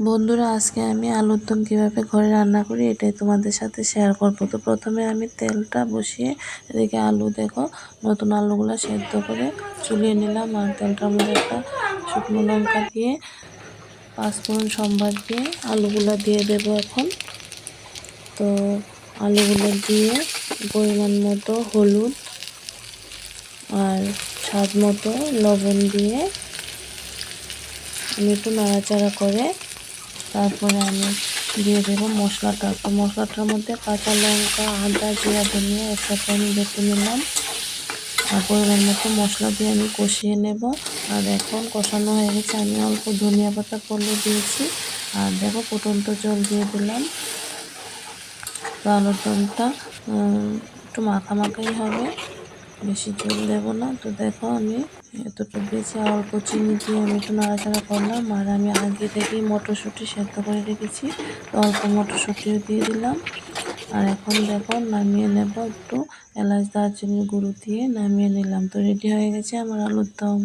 বন্ধুরা, আজকে আমি আলুর দম কীভাবে ঘরে রান্না করি এটাই তোমাদের সাথে শেয়ার করব। তো প্রথমে আমি তেলটা বসিয়ে এদিকে আলু দেখো নতুন আলুগুলো সেদ্ধ করে চুলিয়ে নিলাম। আর তেলটার মধ্যে একটা শুকনো লঙ্কা দিয়ে পাঁচফোড়ন সম্বার দিয়ে আলুগুলো দিয়ে দেব এখন। তো আলুগুলো দিয়ে পরিমাণ মতো হলুদ আর স্বাদ মতো লবণ দিয়ে আমি একটু নাড়াচাড়া করে তারপরে আমি দিয়ে দেবো মশলাটা। তো মশলাটার মধ্যে কাঁচা লঙ্কা, আদা, জিরা, ধনিয়া একসাথে আমি বেটে নিলাম। আর পরিমাণ মতো মশলা দিয়ে আমি কষিয়ে নেব। আর এখন কষানো হয়ে গেছে, আমি অল্প ধনিয়া পাতা ফেলে দিয়েছি। আর দেখো ফুটন্ত জল দিয়ে দিলাম। তো আলুর দমটা একটু মাখামাখাই হবে, বেশি জল দেবো না। তো দেখো আমি এতটুকু দিয়েছি, অল্প চিনি দিয়ে আমি একটু নাড়াচাড়া করলাম। আর আমি আগে থেকেই মটরশুঁটি সেদ্ধ করে রেখেছি, তো অল্প মটরশুঁটিও দিয়ে দিলাম। আর এখন দেখো নামিয়ে নেব, একটু এলাচ দারচিনির গুঁড়ো দিয়ে নামিয়ে নিলাম। তো রেডি হয়ে গেছে আমার আলুর দম।